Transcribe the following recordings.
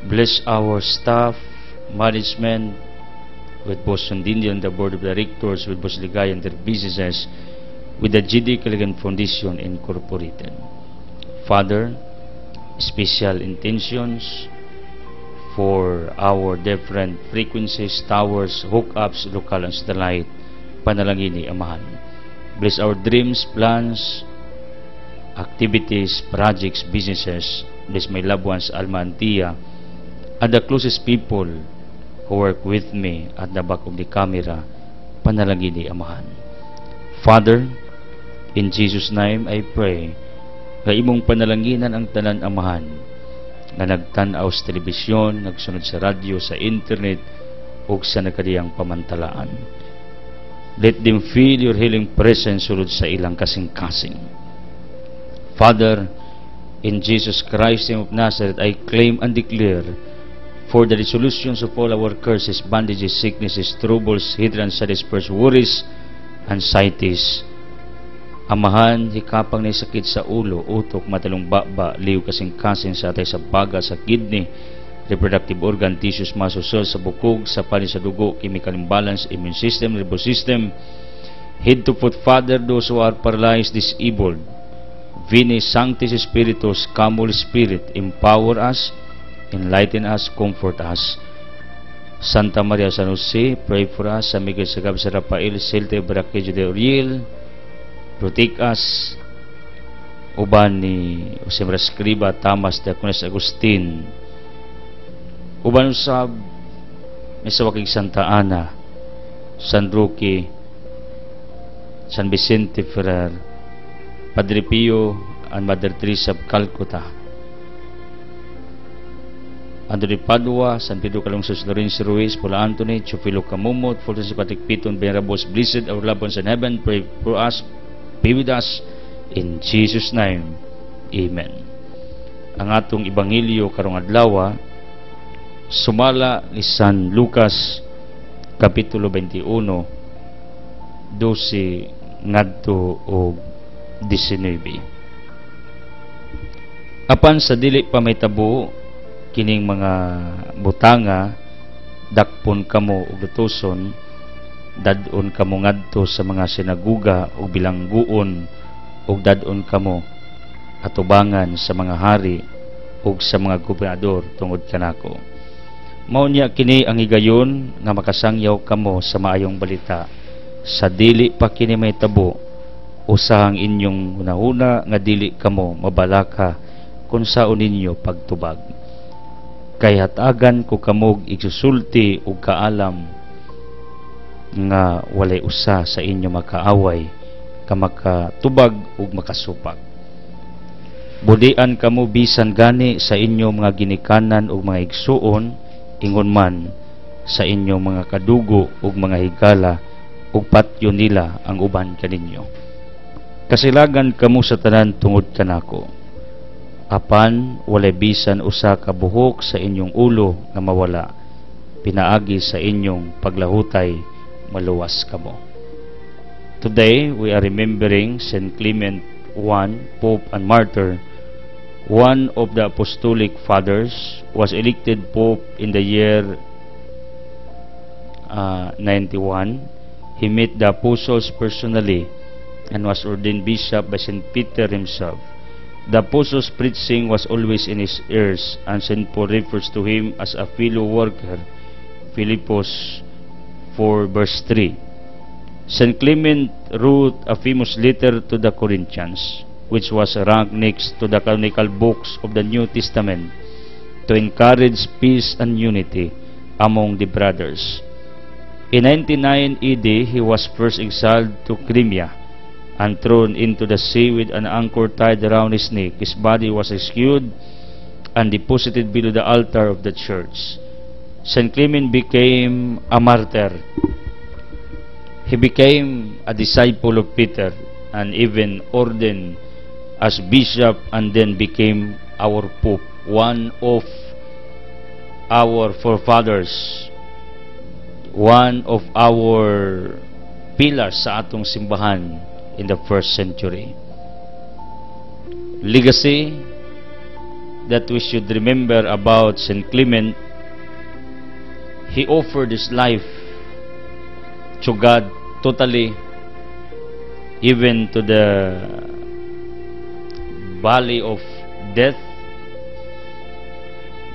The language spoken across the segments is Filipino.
Bless our staff, management, with Boss Sundindio and the Board of Directors, with Boss Ligay and their businesses, with the GD Caligan Foundation Incorporated. Father, special intentions for our different frequencies, towers, hookups, local and satellite, panalangin ni Amahan. Bless our dreams, plans, activities, projects, businesses. Bless my loved ones, Alma and Tia, and the closest people who work with me at the back of the camera, panalangin ni Amahan. Father, in Jesus' name I pray, nga imong panalanginan ang tanan Amahan, na nagtanaw sa telebisyon, nagsunod sa radyo, sa internet, o sa nakadiyang pamantalaan. Let them feel your healing presence sulod sa ilang kasing-kasing. Father, in Jesus Christ, name of Nazareth, I claim and declare for the resolutions of all our curses, bandages, sicknesses, troubles, hindrance, dispersed worries, anxieties. Amahan, hikapang na sakit sa ulo, utok, matalong baba, liw kasing-kasing sa atay sa baga, sa kidney, reproductive organ, tissues, muscle cells, sa bukog, sa panin sa dugo, chemical imbalance, immune system, nervous system, head to foot. Father, those who are paralyzed, disabled, Veni Sanctis Spiritus, come Holy Spirit, empower us, enlighten us, comfort us. Santa Maria San Jose, pray for us. San Miguel Sagab, San Rafael, Celte, Baraquejo de Uriel, protect us. Uban ni Jose Escriba, Tamas, Diacones Agustin, uban usab ni sa wakig Santa Ana, San Roque, San Vicente Ferrer, Padre Pio and Mother Teresa of Calcutta, Anthony Padua, San Pedro Calungsos, Lorenzo Ruiz, Paula Anthony, Chufilo Camumot, Fulton Sipatic Piton, Venerables, blessed our loved ones in heaven, pray for us, be with us, in Jesus' name, Amen. Ang atong Ebanghelyo karong adlaw sumala ni San Lucas Kapitulo 21, 12 ngadto og 19. Apan sa dili pa may tabo kining mga butanga, dakpon kamo og lutuson, dadon kamo ngadto sa mga sinaguga o bilangguon, ug dadon kamo atubangan sa mga hari ug sa mga gobernador tungod kanako. Mao niya kini ang higayon nga makasangyaw kamo sa maayong balita. Sa dili pa kini may tabo, usahang inyong hunahuna nga dili kamo mabalaka kung saon ninyo pagtubag. Kay hatagan ko kamog igsusulti ug kaalam nga walay usa sa inyo makaaway ka makatubag ug makasupag. Budian kamo bisan gani sa inyo mga ginikanan ug mga igsuon, ingon man sa inyo mga kadugo ug mga higala, ug patyo nila ang uban kaninyo. Kasilagan kamo sa tanan tungod kanako. Apan walay bisan usa ka buhok sa inyong ulo nga mawala, pinaagi sa inyong paglahutay maluwas kamo. Today we are remembering Saint Clement I, Pope and Martyr. One of the Apostolic Fathers, was elected Pope in the year 91. He met the apostles personally and was ordained bishop by St. Peter himself. The apostles' preaching was always in his ears, and St. Paul refers to him as a fellow worker, Philippos 4 verse 3. St. Clement wrote a famous letter to the Corinthians, which was ranked next to the canonical books of the New Testament, to encourage peace and unity among the brothers. In 99 AD, he was first exiled to Crimea and thrown into the sea with an anchor tied around his neck. His body was rescued and deposited below the altar of the church. St. Clement became a martyr. He became a disciple of Peter and even ordained as bishop, and then became our Pope, one of our forefathers, one of our pillars sa atong simbahan in the 1st century. Legacy, that we should remember about Saint Clement. He offered his life to God totally, even to the valley of death.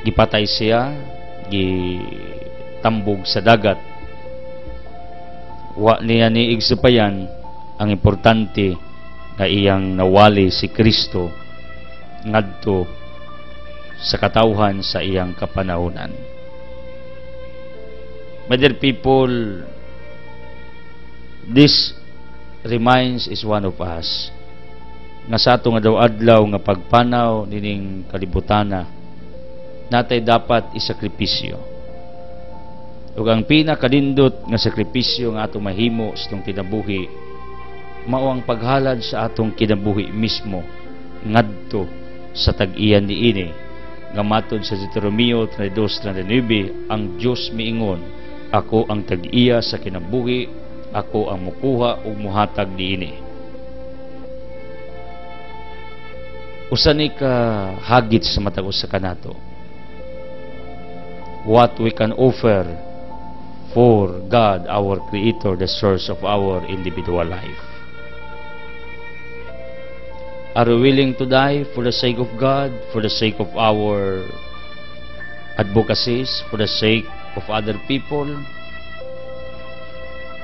Gipatay siya, gitambog sa dagat. Wa niya ni igsupayan, ang importante nga iyang nawali si Kristo ngadto sa katawhan sa iyang kapanahunan. My dear people, this reminds is one of us nga sa ato nga daw adlaw nga pagpanaw nining kalibutana natay dapat isakripisyo. Ug ang pinakadindot nga sakripisyo nga atong mahimo sa atong kinabuhi mao ang paghalad sa atong kinabuhi mismo ngadto sa tag-iyan niini nga matod sa Deuteronomio 32:39, ang Dios miingon, ako ang tag-iya sa kinabuhi, ako ang mukuha ug muhatag niini. Usa ni ka hagit sa matag usa kanato, what we can offer for God, our Creator, the source of our individual life. Are we willing to die for the sake of God, for the sake of our advocacies, for the sake of other people?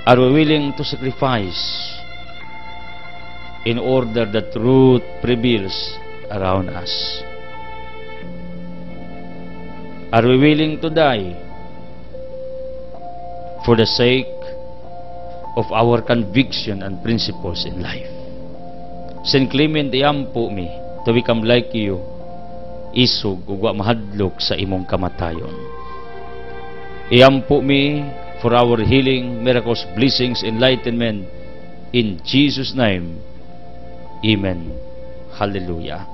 Are we willing to sacrifice in order that truth prevails around us? Are we willing to die for the sake of our conviction and principles in life? Saint Clement, iampo mi to become like you, isog ug wa mahadlok sa imong kamatayon. Iampo mi for our healing, miracles, blessings, enlightenment, in Jesus' name. Amen. Hallelujah.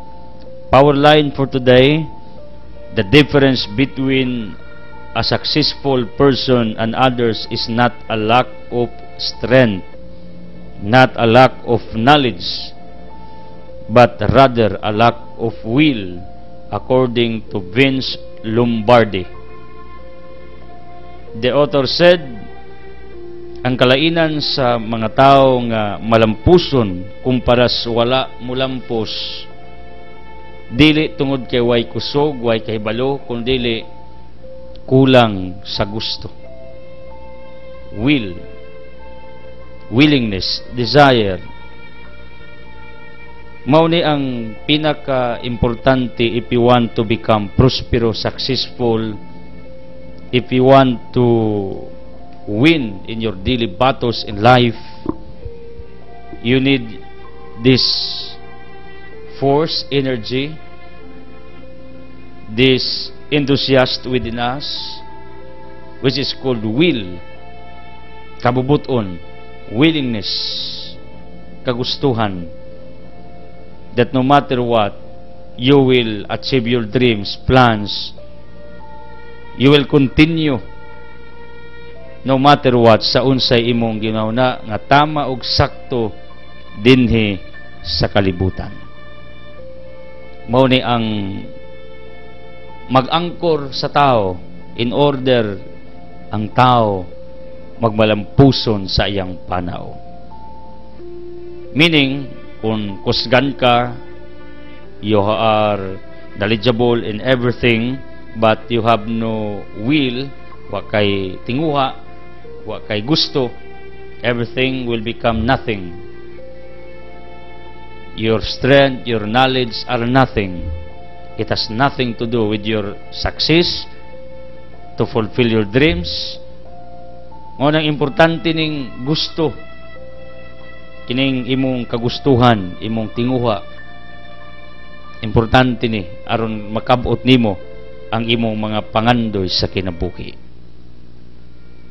Power line for today: the difference between a successful person and others is not a lack of strength, not a lack of knowledge, but rather a lack of will, according to Vince Lombardi. The author said, ang kalainan sa mga tao nga malampuson kumpara sa wala mulampos, dili tungod kay way kusog, way kahibalo, kundi kulang sa gusto. Willingness, desire. Mao ni ang pinaka-importante if you want to become prosperous, successful, if you want to win in your daily battles in life. You need this force, energy, this enthusiast within us, which is called will, kabubuton, willingness, kagustuhan, that no matter what, you will achieve your dreams, plans. You will continue no matter what sa unsay imong ginawna nga tama ug sakto dinhi sa kalibutan. Mao ni ang mag-angkor sa tao in order ang tao magmalampuson sa iyang panaw. Meaning, kung kusgan ka, you are knowledgeable in everything, but you have no will, wa kay tinguha, wa kay gusto, everything will become nothing. Your strength, your knowledge are nothing. It has nothing to do with your success, to fulfill your dreams. Ngunang importante ning gusto, kining imong kagustuhan, imong tinguha, importante ni aron makabot nimo ang imong mga pangandoy sa kinabuhi.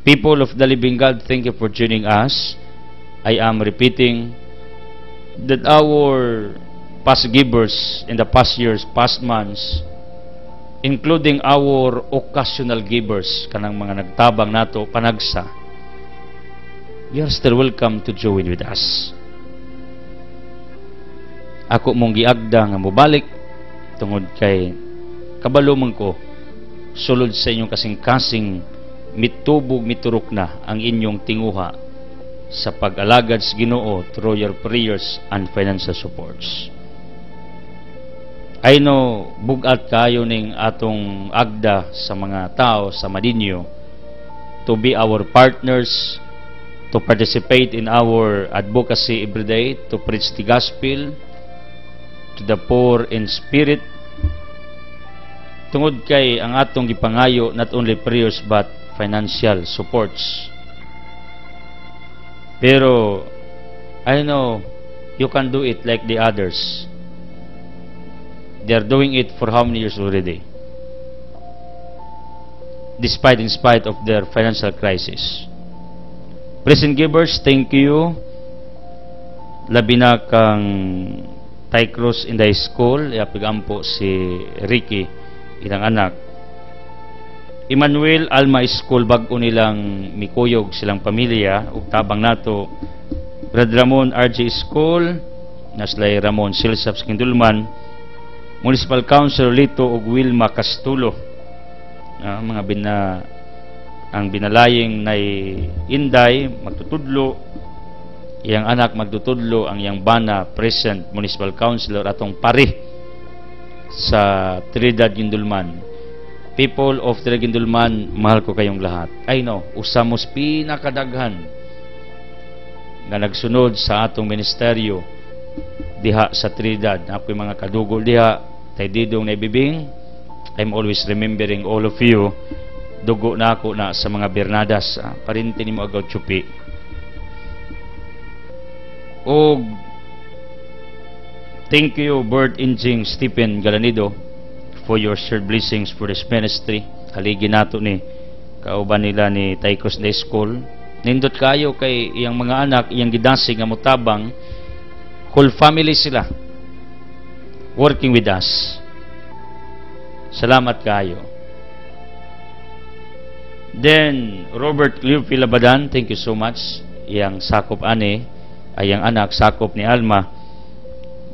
People of the living God, thank you for joining us. I am repeating that our past givers in the past years, past months, including our occasional givers, kanang mga nagtabang nato panagsa, you are still welcome to join with us. Ako mong giagda nga mobalik tungod kay kabalo man ko, sulod sa inyong kasing-kasing mitubog miturok na ang inyong tinguha sa pag-alagad sa Ginoo through your prayers and financial supports. I know bugat kayo ning atong agda sa mga tao sa Madinyo to be our partners, to participate in our advocacy every day, to preach the gospel to the poor in spirit. Tungod kay ang atong gipangayo not only prayers but financial supports. Pero I know you can do it like the others. They are doing it for how many years already? In spite of their financial crisis. Present givers, thank you. Labi na kang Tycross in the school, iapigampo si Ricky, ilang anak. Emmanuel Alma School, bago nilang mikuyog silang pamilya, ug tabang nato. Brad Ramon RJ School, naslay Ramon Silsaps Kindulman, Municipal Councilor Lito ug Wilma Castulo, mga ang binalaying na Inday magtutudlo, iyang anak magtutudlo, ang iyang bana present Municipal Councilor atong pari sa Trinidad Gindulman. People of Trinidad Gindulman, mahal ko kayong lahat. I know, usamos pinakadaghan nga nagsunod sa atong ministeryo diha sa Trinidad. Ako'y mga kadugol diha, tay didong naibibing. I'm always remembering all of you. Dugo na ako na sa mga Bernadas, parinti ni mo agaw tsupi. O thank you Bert Injing Stephen Galanido for your shared blessings for this ministry. Haligi nato ni kauban nila ni Tycross Day School. Nindot kayo kay iyang mga anak, iyang gidasig nga mutabang, whole family sila working with us. Salamat kayo. Then Robert Cleo Pilabadan, thank you so much. Iyang sakop ani, ayang anak sakop ni Alma.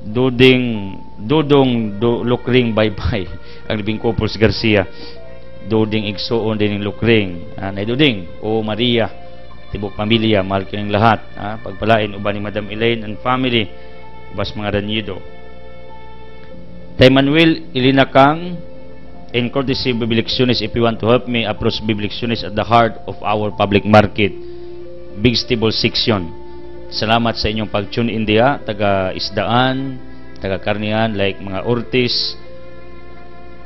Dudong Lukring bye-bye ang libing couples Garcia. Duding igsoon din ng Lukring, nay Duding o Maria, tibok pamilya, mahal kayong lahat. Pagpalain uban ni Madam Elaine and family, bas mga Ranido. Tay Manuel Ilinakang, in courtesy of Bibliactionist, if you want to help me approach Bibliactionist at the heart of our public market, Big Stable Section. Salamat sa inyong pag-tune in diya, taga isdaan, taga karnihan, like mga Ortiz,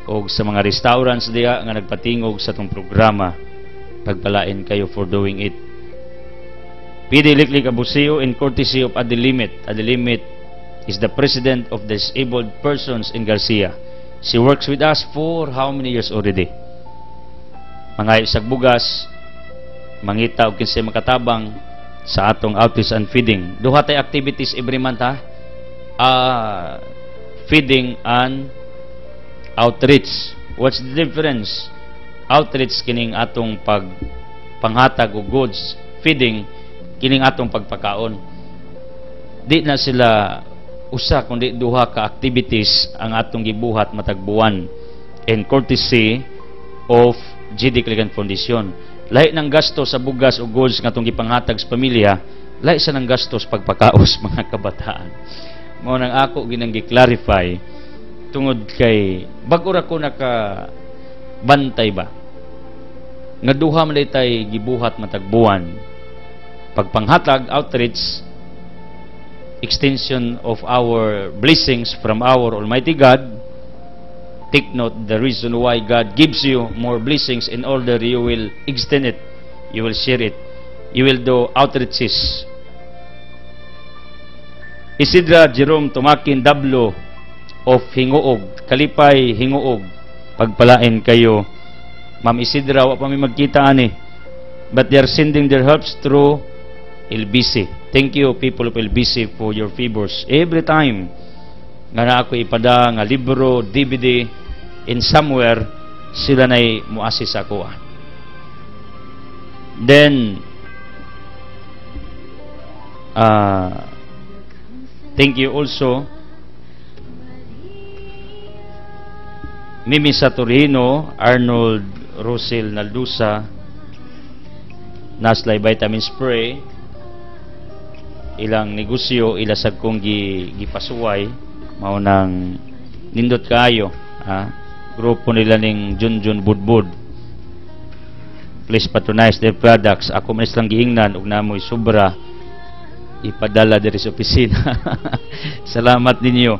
o sa mga restaurants diya nga nagpatingog sa itong programa. Pagpalain kayo for doing it. PD Liklik Abusio, in courtesy of Adelimit. Adelimit is the president of the disabled persons in Garcia. She works with us for how many years already? Mga isag bugas, mangita o kinsay makatabang sa atong outreach and feeding. Duha tay activities every month ha. Feeding and outreach. What's the difference? Outreach kining atong panghatag og goods. Feeding kining atong pagpakaon. Di na sila usa kundi duha ka activities ang atong gibuhat matag buwan, and courtesy of GD Caligan Foundation. Lahi ng gasto sa bugas o goods nga atong gipanghatag sa pamilya, lahi sa ng gasto sa pagpakaos mga kabataan. Mao nang ako ginang gi-clarify tungod kay bag-o ra ko naka bantay ba nga duha man tay gibuhat matag buwan, pagpanghatag outreach, extension of our blessings from our Almighty God. Take note the reason why God gives you more blessings in order you will extend it, you will share it, you will do outreaches. Isidra Jerome Tumakin Dablo of Hinguog, Kalipay Hinguog, pagpalain kayo. Ma'am Isidra, wa pa may magkita ani, but they are sending their helps through LBC. Thank you people of LBC for your favors every time nga na ako ipada nga libro, DVD, in somewhere sila na'y muasis ako. Then thank you also Mimi Saturino, Arnold Rosel Naldusa, naslay vitamin spray, ilang negosyo ilasag kong gipasuway, maunang nindot kaayo, grupo nila ning Junjun Budbud. Please patronize their products. Ako manis lang giingnan ug namoy sobra ipadala diri sa opisina. Salamat ninyo.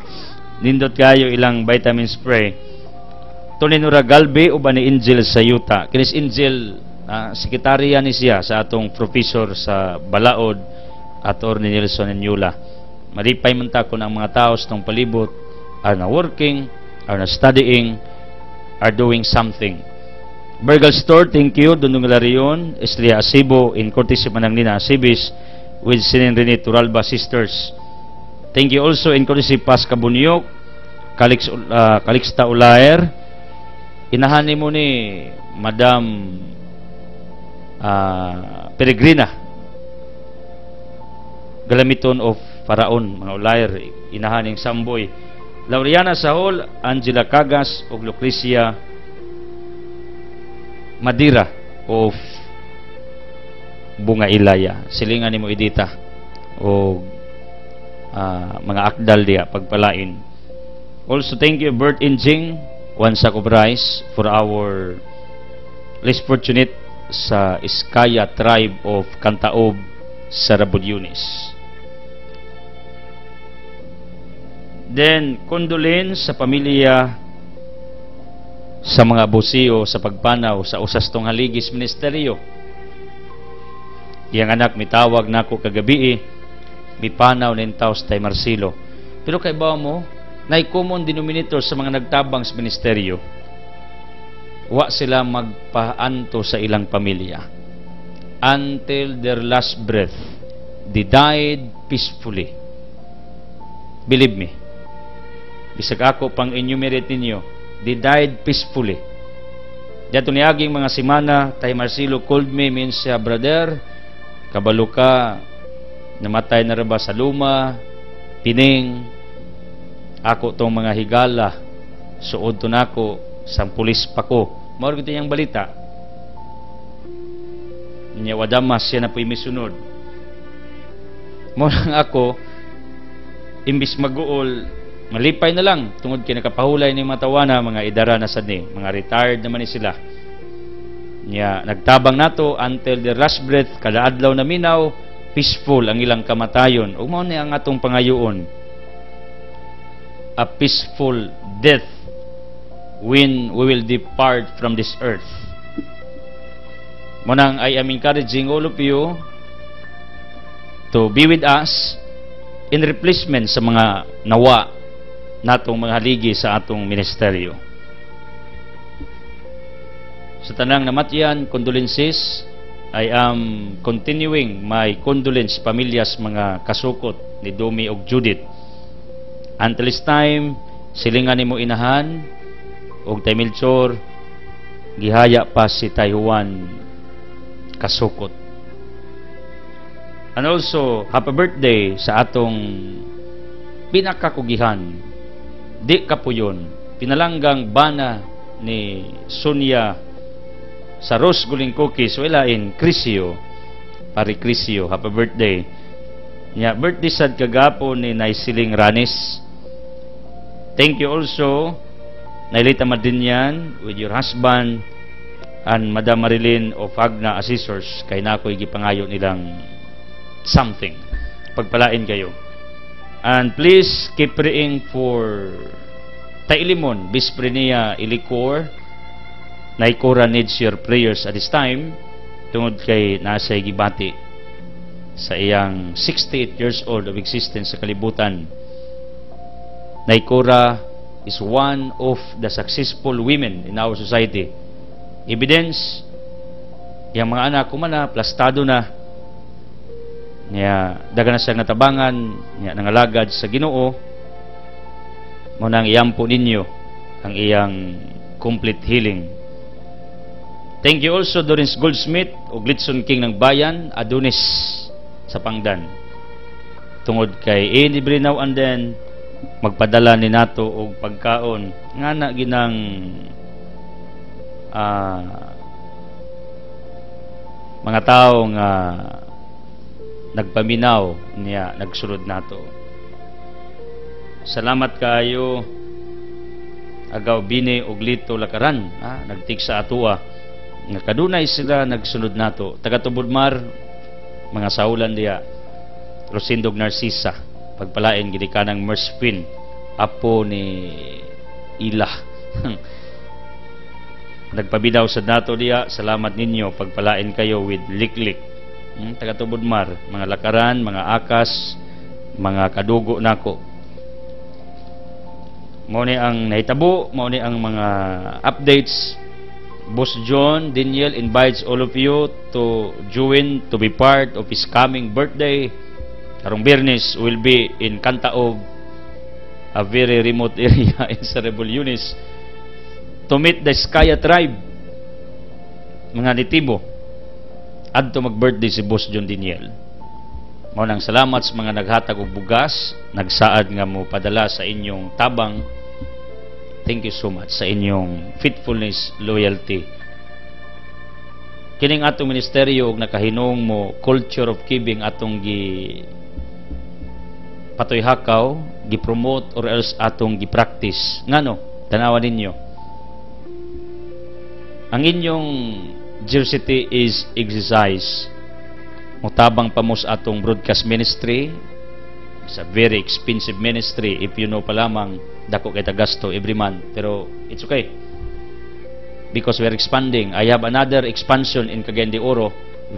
Nindot kayo ilang vitamin spray. Toninura Galbe uban ni Angel sa Yuta. Kinis Angel, sekretarya ni siya sa atong professor sa Balaod, Atty. Nelson Enyula. Maripay man ta kung ang mga tao sa itong palibot are na working, are na studying, are doing something. Burgle Store, thank you. Dunong Larion, Estrella Asibo, in courtesy manang Nina Asibis, with Sinin Rene Turalba Sisters. Thank you also in courtesy Pasca Bunyok, Calixta Ulaer. Inahani mo ni Madam Peregrina Galamiton of Faraon, mga Ulaer, inahaning Samboy. Lauriana Sahol, Angela Cagas, ug Lucrecia Madira of Bunga Ilaya. Silingan nimo Edita o mga akdal diya pagpalain. Also thank you Bert Injing, one sack of rice for our less fortunate sa Iskaya tribe of Kantaob sa Rabudyones. Then condolence sa pamilya sa mga busiyo sa pagpanaw sa usas tong haligis ministeryo. Iyang anak mitawag nako kagabi, mipanaw nin taos tay Marcelo. Pero kay ba mo, nay common denominator sa mga nagtabang sa ministeryo. Wa sila magpaanto sa ilang pamilya. Until their last breath, they died peacefully. Believe me. Bisag ako pang enumerate ninyo, they died peacefully. Dato niaging mga semana, tay Marcelo called me, means brother, kabalo ka, namatay na raba sa luma, pining, ako tong mga higala, suod to nako, sang pulis pa ko. Maurag ito niyang balita. Niya wadamas siya na po imisunod. Murang ako, imbis mag-uol, malipay na lang tungod kay nakapahulay ni mga tawana, mga idara na sad ni, mga retired naman ni sila. Nya nagtabang nato until the last breath, kada adlaw na minaw, peaceful ang ilang kamatayon. Ug mao ni ang atong pangayoon. A peaceful death when we will depart from this earth. Munang I am encouraging all of you to be with us in replacement sa mga nawa natong mga haligi sa atong ministeryo. Sa tanang namatyan, condolences. I am continuing my condolence pamilyas mga kasukot ni Domi og Judith. Until this time, silingan nimo inahan og tay Melchor, gihaya pa si tay Juan kasukot. And also, happy birthday sa atong pinakakugihan, di kapuyon, pinalanggang bana ni Sonia sa Rose Guling Cookies, walain Crisio, pari Crisio, happy birthday. Nya birthday sad kagapon ni Naisiling Ranis. Thank you also Nailita Madinyan with your husband and Madam Marilyn of Agna Assessors, kay nakoy gipangayo nilang something. Pagpalain kayo. And please keep praying for Tailimon, Bisprenia Ilicor. Naikora needs your prayers at this time tungod kay nasa gibati sa iyang 68 years old of existence sa kalibutan. Naikora is one of the successful women in our society. Evidence, yung mga anak ko man na, plastado na, niya daga na siya natabangan, niya nangalagad sa Ginoo, mo nang iyampo ninyo ang iyang complete healing. Thank you also Dorins Goldsmith o Glitson King ng Bayan, Adonis sa Pangdan. Tungod kay libre now and then, magpadala ni nato og pagkaon nga na ginang mga tao nga nagpaminaw niya, nagsulod nato. Salamat kayo agaw bini og Lito Lakaran, nagtik sa atua nga kadunay sila nagsunod nato. Taga Tubudmar, mga saulan diya, Rosindog Narcisa, pagpalain gid ka ng Merspin, apo ni Ila. Nagpabidaw sa nato diya, salamat ninyo, pagpalain kayo with liklik. Taga Tubudmar, mga Lakaran, mga Akas, mga kadugo nako. Mao ni ang nahitabo, mao ni ang mga updates. Boss John Daniel invites all of you to join to be part of his coming birthday. Karong Biyernes will be in Cantaog, a very remote area in Cerebral Yunis, to meet the Skaya tribe, mga nitibo. Adto mag-birthday si Boss John Daniel. Mao nang salamat sa mga naghatag og bugas, nagsaad nga mo padala sa inyong tabang. Thank you so much sa inyong faithfulness, loyalty. Kining atong ministeryo og nakahinong mo culture of giving atong patoy-hakaw, gi-promote or else atong gi-practice. Ngano? Tanawan ninyo. Ang inyong generosity is exercise. Mutabang pa mo sa atong broadcast ministry. It's a very expensive ministry. If you know pa lamang, dako kay tagasto every month. Pero it's okay. Because we're expanding. I have another expansion in Cagayan de Oro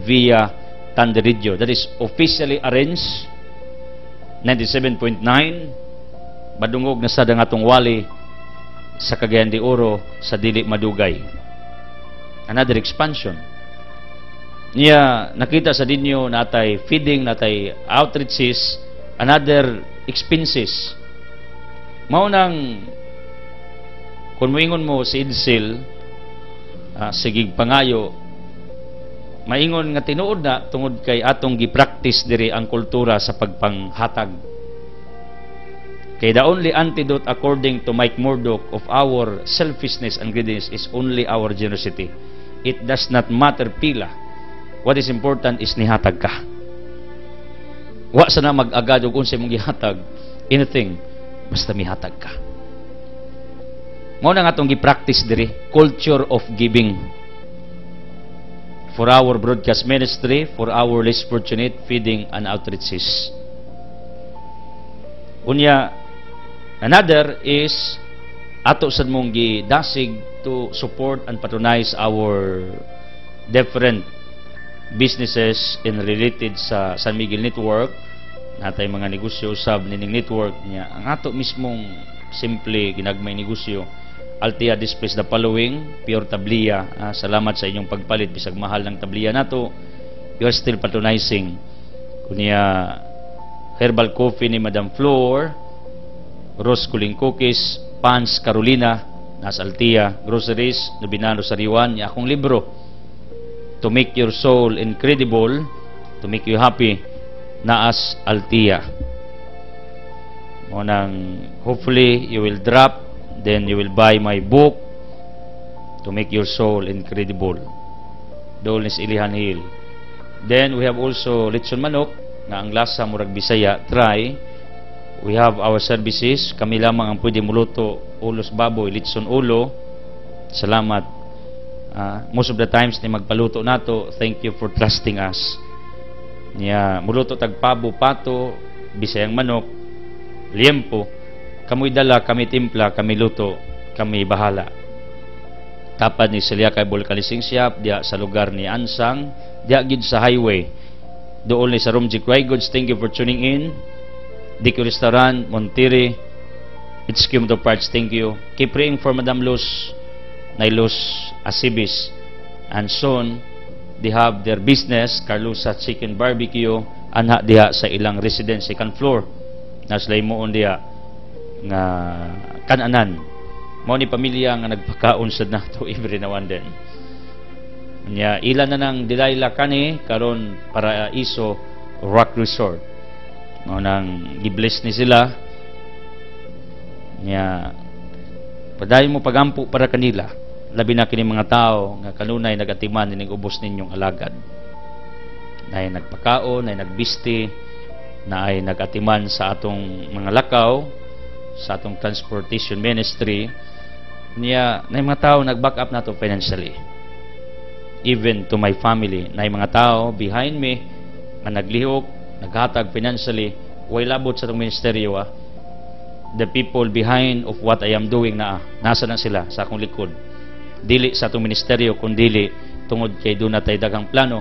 via Thunder Radio. That is officially arranged. 97.9. Madungog na sa dangatong wali sa Cagayan de Oro sa dili madugay. Another expansion. Niya nakita sa dinyo natay feeding, natay outreaches, another expenses. Mao nang kung moingon mo si Idsil sigig pangayo, maingon nga tinuod na tungod kay atong gi-practice diri ang kultura sa pagpanghatag. Kay the only antidote according to Mike Murdoch of our selfishness and greediness is only our generosity. It does not matter pila. What is important is nihatag ka. Wa sa na mag-agad og unsay mong gihatag, anything, basta mihatag ka. Mao na nga atong gi-practice diri, culture of giving. For our broadcast ministry, for our less fortunate, feeding and outreaches. Unya, another is ato sad mong gidasig to support and patronize our different businesses in related sa San Miguel Network. Natay mga negosyo usab nining network niya. Ang ato mismong simple ginagmay negosyo, Altea displays the following: pure tablia. Salamat sa inyong pagpalit bisag mahal ng tablia nato. You are still patronizing. Kunya herbal coffee ni Madam Flor, Rose Cooling Cookies, Pans Carolina nasa Altea, groceries Nubinano Sariwan, ya akong libro To Make Your Soul Incredible, To Make You Happy, naas Altea. Monang hopefully you will drop, then you will buy my book To Make Your Soul Incredible, Dolnes Ilihan Hill. Then we have also lechon manok nga ang lasa murag Bisaya, try. We have our services, kami lamang ang pwede muluto, ulos baboy, lechon ulo. Salamat. Most of the times ni magpaluto nato, thank you for trusting us. Niya muluto tagpabo, pato, Bisayang manok, liempo, kamoy dala, kami timpla, kami luto, kami bahala. Tapad ni Celia kay Bulkalising Siap, diya sa lugar ni Ansang, diya gid sa highway. Doon ni sa Romjic Dry Goods, thank you for tuning in. Dico Restaurant, Montiri, It's Kim to Parts, thank you. Keep praying for Madam Luz Nailos Asibis, and soon they have their business, Carlusa Chicken Barbecue, anha diha sa ilang residence second floor. Naslay moon diha nga kananan. Mao ni pamilya nga nagpakaon sad nato every now and then. Nya ila na nang Delilah kani karon para Iso Rock Resort. Mao nang gi-bless ni sila Nya padayon mo pagampo para kanila, labi na kini mga tao nga kanunay nagatiman ning ubos ninyong alagad. Na ay nagpakaon, na ay nagbisti, na ay nagatiman sa atong mga lakaw, sa atong transportation ministry, niya na mga tao nag-back up nato financially. Even to my family, na mga tao behind me nga naglihok, naghatag financially, way labot sa atong ministeryo. The people behind of what I am doing nasa na sila sa akong likod. Dili sa atong ministeryo, kundi tungod kay doon natay daghang plano,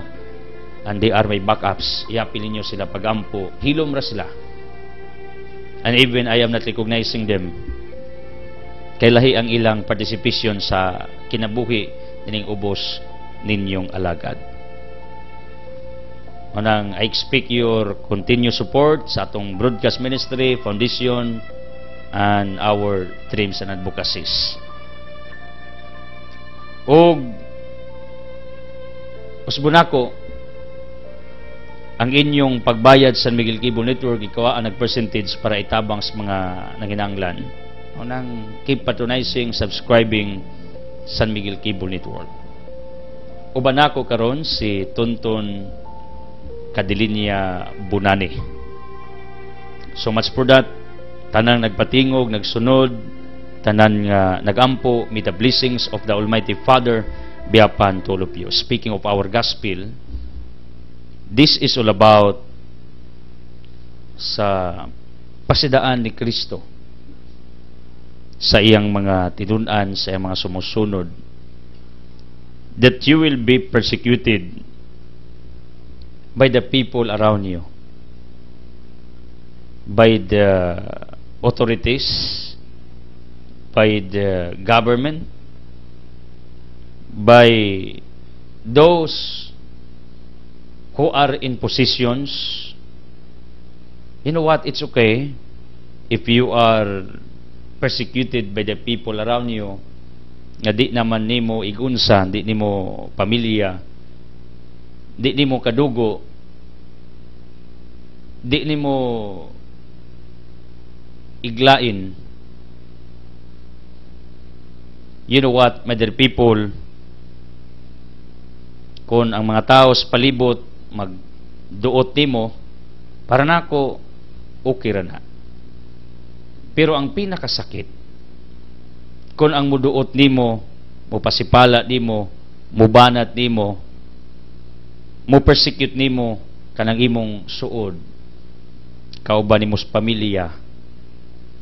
and they are my backups. Iapilin nyo sila pagampo, hilom ra sila. And even I am not recognizing them. Kay lahi ang ilang participation sa kinabuhi nining ubos ninyong alagad. Manang I expect your continued support sa atong broadcast ministry, foundation, and our dreams and advocacies. Og usbunako ang inyong pagbayad sa San Miguel Cable Network, ikaw ang nag-percentage para itabang sa mga nanginanglan. Nang keep patronizing, subscribing San Miguel Cable Network. Uban ako karon si Tonton Cadilinia Bunani. So much for that. Tanang nagpatingog, nagsunod, tanan nga nagampo, with the blessings of the Almighty Father be upon to all of you. Speaking of our gospel, this is all about sa pasidaan ni Kristo sa iyang mga tinunan, sa iyang mga sumusunod, that you will be persecuted by the people around you, by the authorities, by the government, by those who are in positions. You know what? It's okay if you are persecuted by the people around you, nga di naman nimo igunsa, di nimo pamilya, di nimo kadugo, di nimo iglain. You know what, my dear people, kung ang mga tao sa palibot magduot nimo, para nako okay ra na. Pero ang pinakasakit, kung ang muduot nimo, mupasipala nimo, mubanat nimo, mupersecute nimo kanang imong suod, kauban nimo sa pamilya,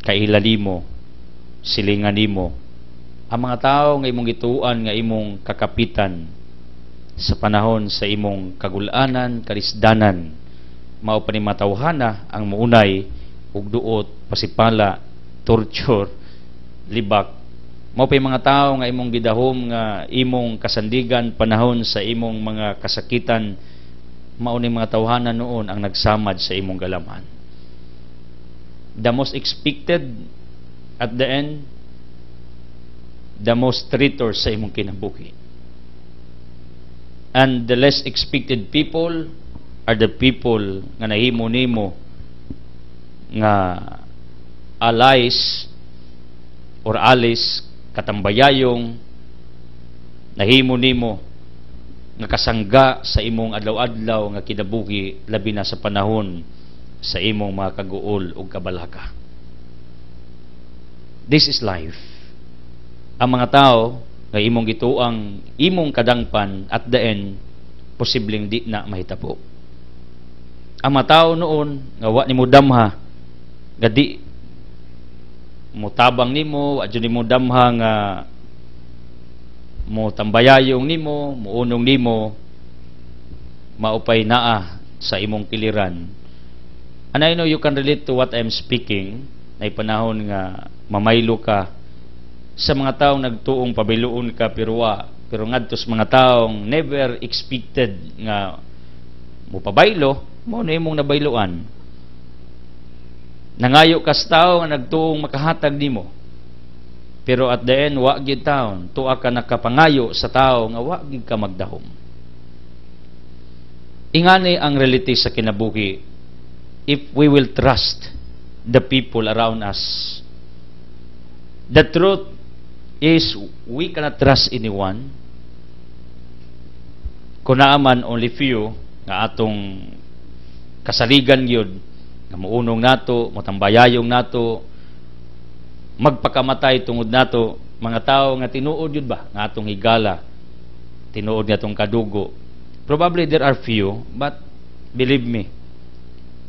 kailali mo, silingan nimo, ang mga tao nga imong gituan, nga imong kakapitan sa panahon sa imong kagulanan, karisdanan, mao pa ni matawhana ang muunay ug duot, pasipala, torture, libak. Mao pa mga tao nga imong gidahom, nga imong kasandigan panahon sa imong mga kasakitan, mao ni mga tawhana noon ang nagsamad sa imong galaman. The most expected at the end, the most traitor sa imong kinabuhi. And the less expected people are the people nga nahimo nimo nga allies or alis, katambayayong, nahimo nimo nga kasangga sa imong adlaw-adlaw nga kinabuhi, labi na sa panahon sa imong mga kaguol o kabalaka. This is life. Ang mga tao nga imong gituang imong kadangpan, at the end posibleng di na mahitabo. Ang mga tao noon nga wa nimo damha, nga di mutabang nimo, wa jud nimo damha nga mo tambayayong nimo, muunong nimo, maupay naa sa imong kiliran. And I know you can relate to what I'm speaking. Nay panahon nga mamaylo ka sa mga taong nagtuong pabiluon ka pero ngadto sa mga taong never expected nga mo pabaylo, mo na imong nabayloan. Nangayo ka sa tao nga nagtuong makahatag nimo, pero at the end wa gyud taon, tuwa ka nakapangayo sa tao nga wa gyud ka magdahom. Ingani ang reality sa kinabuhi if we will trust the people around us. The truth is, we cannot trust anyone. Kung naaman only few nga atong kasaligan yun, nga muunong nato, mutambayayong nato, magpakamatay tungod nato, mga tao nga tinuod yun ba, nga atong higala, tinuod nga atong kadugo. Probably there are few, but believe me,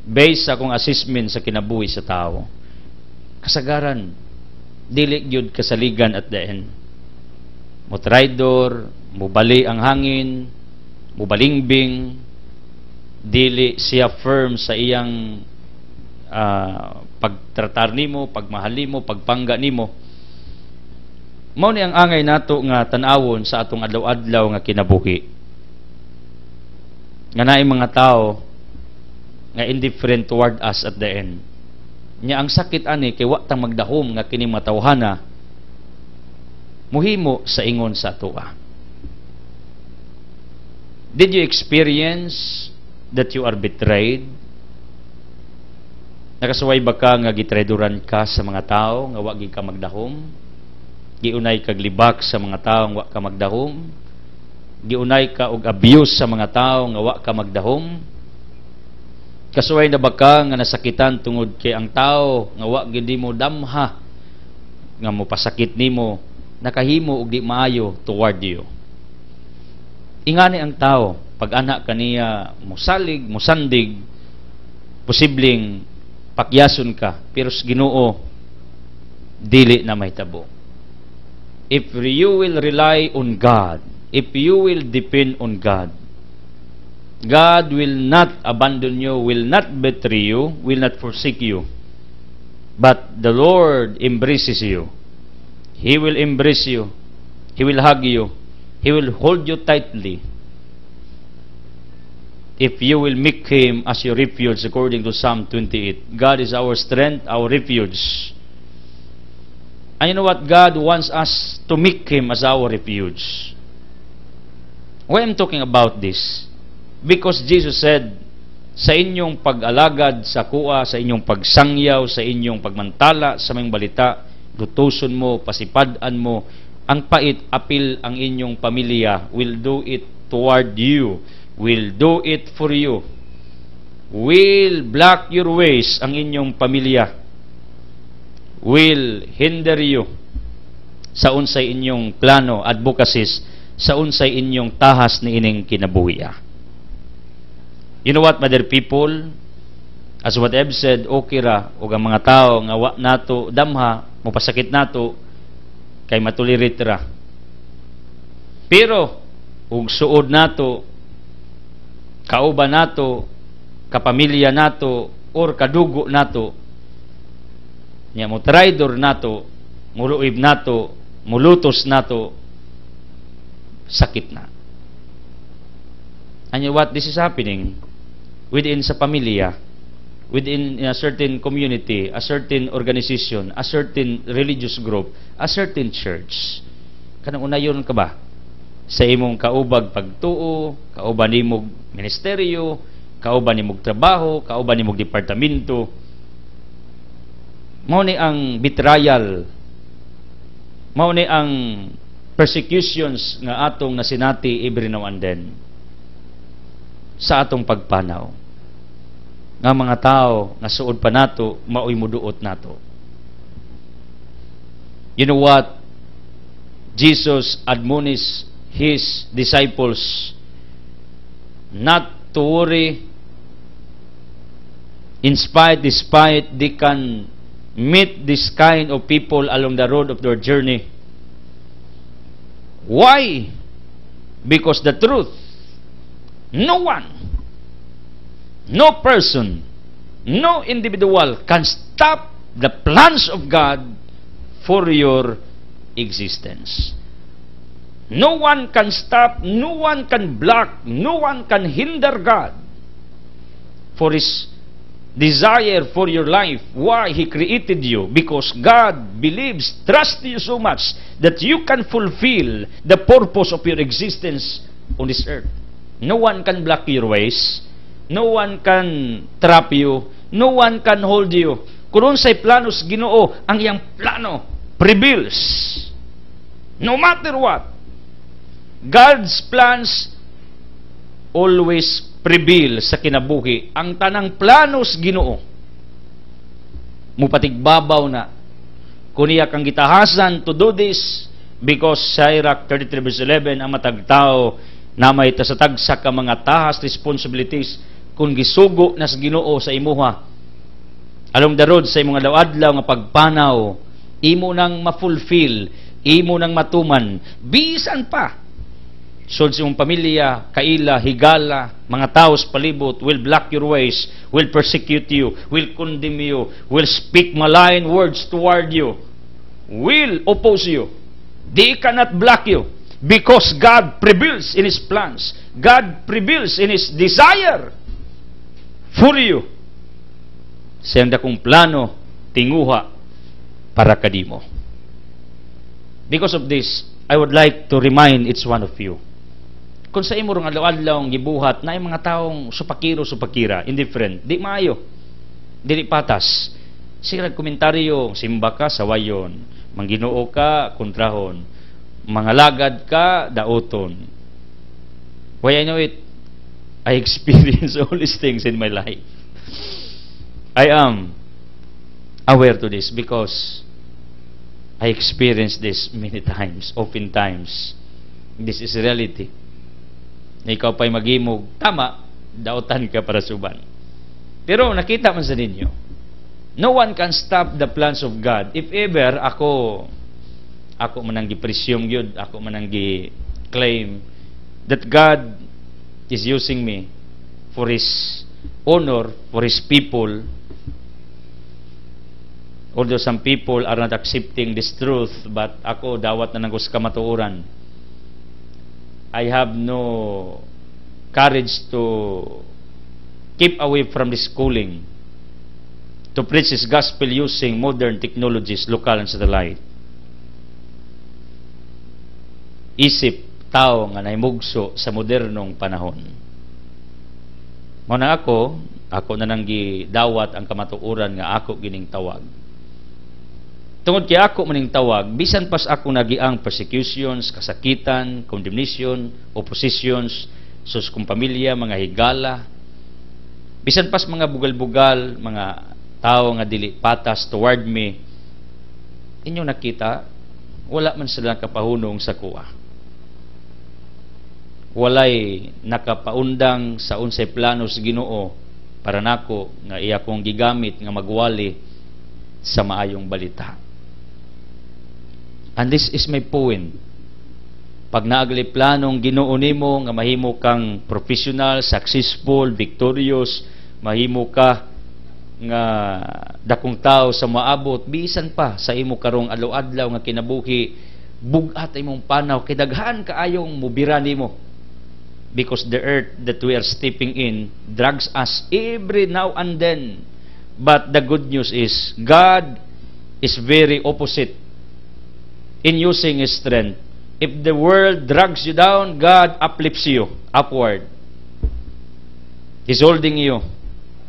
based sa akong assessment sa kinabuhi sa tao, kasagaran, dili gyud kasaligan at the end. Mutraidor, mubali ang hangin, mubalingbing, dili siya firm sa iyang pagtratar nimo, pagmahal nimo, pagpangga nimo. Mao ni ang angay nato nga tan-awon sa atong adlaw-adlaw nga kinabuhi. Nga naay mga tao nga indifferent toward us at the end. Nya ang sakit ani kay wa tang magdahom nga kini matawhana muhimo sa ingon sa atoa. Did you experience that you are betrayed? Nakasuway ba ka nga gitrayduran ka sa mga tao nga wa gyud ka magdahom? Giunay kag libak sa mga tao nga wa ka magdahom? Giunay ka og abuse sa mga tao nga wa ka magdahom? Kasuway na ba ka nga nasakitan tungod kay ang tao nga wa gyud mo damha nga mopasakit nimo, nakahimo og di maayo toward you? Ingani ang tao, pag anak kaniya musalig, musandig, posibleng pakyason ka, pero sa Ginoo dili na mahitabo. If you will rely on God, if you will depend on God, God will not abandon you, will not betray you, will not forsake you. But the Lord embraces you. He will embrace you. He will hug you. He will hold you tightly. If you will make Him as your refuge, according to Psalm 28. God is our strength, our refuge. And you know what? God wants us to make Him as our refuge. Why I'm talking about this? Because Jesus said, sa inyong pag-alagad sa kuha, sa inyong pagsangyaw, sa inyong pagmantala, sa mga balita, lutuson mo, pasipadan mo, ang pait, apil ang inyong pamilya, will do it toward you, will do it for you, will block your ways ang inyong pamilya, will hinder you sa unsay inyong plano, advocacies, sa unsay inyong tahas ni ining kinabuhi. You know what, mother people? As what I've said, okay ra, o ang mga tao nga wa nato damha, mapasakit nato, kay matulirit ra. Pero, ug suod nato, kauban nato, kapamilya nato, or kadugo nato, niya mo traidor nato, muluib nato, mulutos nato, sakit na. And you know what? This is happening within sa pamilya, within a certain community, a certain organization, a certain religious group, a certain church. Kanang unayon ka ba? Sa imong kaubag pagtuo, kauban nimog ministeryo, kauban nimog trabaho, kauban nimog departamento. Mao ni ang betrayal, mao ni ang persecutions nga atong nasinati every now and then sa atong pagpanaw. Nga mga tao nga suod pa nato, maoy muduot nato. You know what? Jesus admonished His disciples not to worry, despite they can meet this kind of people along the road of their journey. Why? Because the truth, no one, no person, no individual can stop the plans of God for your existence. No one can stop, no one can block, no one can hinder God for His desire for your life. Why? He created you. Because God believes, trusts you so much that you can fulfill the purpose of your existence on this earth. No one can block your ways. No one can trap you. No one can hold you. Kung unsay planos Ginoo, ang iyang plano prevails. No matter what, God's plans always prevail sa kinabuhi. Ang tanang planos Ginoo, mupatigbabaw na. Kuniya kang gitahasan to do this, because Sirach 33 verse 11, ang matagtao na may tasatagsa ka mga tahas, responsibilities, kung gisugo na sa Ginoo sa imuha, along the road sa imong adlaw nga pagpanaw, imo nang ma-fulfill, imo nang matuman, bisan pa sud sa imong pamilya, kaila, higala, mga tao sa palibot will block your ways, will persecute you, will condemn you, will speak malign words toward you, will oppose you. They cannot block you, because God prevails in His plans. God prevails in His desire for you. Siyang dakong plano tinguha para kadimo. Because of this, I would like to remind each one of you, kung sa imo rong adlaw-adlaw gibuhat na mga taong supakira, indifferent, di maayo, dili patas. Sira komentaryo, simba ka, sawayon, mangginoo ka, kontrahon, mga lagad ka, daoton. Why I know it? I experience all these things in my life. I am aware to this because I experienced this many times, oftentimes. This is reality. Ikaw pa'y magimog, tama, daotan ka para suban. Pero nakita man sa ninyo, no one can stop the plans of God. If ever ako man ang gi-presume yun, ako man ang gi-claim that God is using me for His honor, for His people, although some people are not accepting this truth, but ako dawat na nagos kamatuoran. I have no courage to keep away from this schooling, to preach His gospel using modern technologies, local and satellite. Isip tao nga naimugso sa modernong panahon. Muna ako na nang gidawat ang kamatuoran nga ako gining tawag. Tungod kay ako maning tawag, bisan pas ako nagiang persecutions, kasakitan, condemnation, oppositions, sus kong pamilya, mga higala, bisan pas mga bugal-bugal, mga tao nga dili patas toward me, inyong nakita, wala man sila kapahunong sa kuha. Walay nakapaundang sa unsay planos Ginoo para nako nga iya kong gigamit nga magwali sa maayong balita. And this is my point. Pag naagli planong Ginoo nimo nga mahimo kang professional, successful, victorious, mahimo ka nga dakong tao sa maabot, bisan pa sa imo karong adlaw-adlaw nga kinabuhi, bugat imong panaw, kay daghan kaayong mubira nimo. Because the earth that we are stepping in drags us every now and then. But the good news is, God is very opposite in using His strength. If the world drags you down, God uplifts you upward. He's holding you.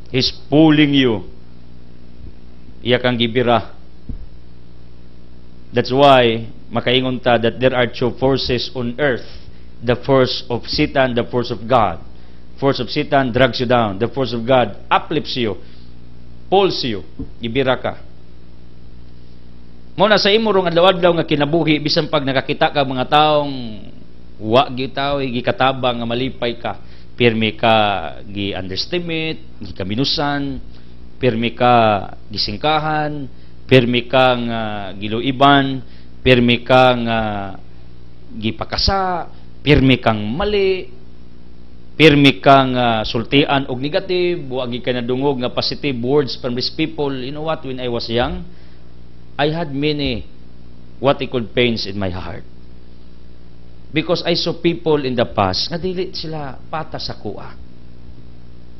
He's pulling you. Iya kang gibira. That's why makaingon ta that there are two forces on earth. The force of Satan, the force of God. Force of Satan drags you down. The force of God uplifts you, pulls you, gibira ka. Muna sa imo rong adlaw-adlaw nga kinabuhi, bisan pag nakakita ka mga taong wa gitaw gikatabang nga malipay ka, pirmi ka gi-underestimate, gikaminusan, pirmi ka gisingkahan, pirmi ka nga giluiban, pirmi ka nga gipakasa, pirmi kang mali, pirmi kang sultian og negative, buagi ka na dungog nga positive words from these people. You know what, when I was young, I had many what I called pains in my heart. Because I saw people in the past nga dili sila pata sa kuha.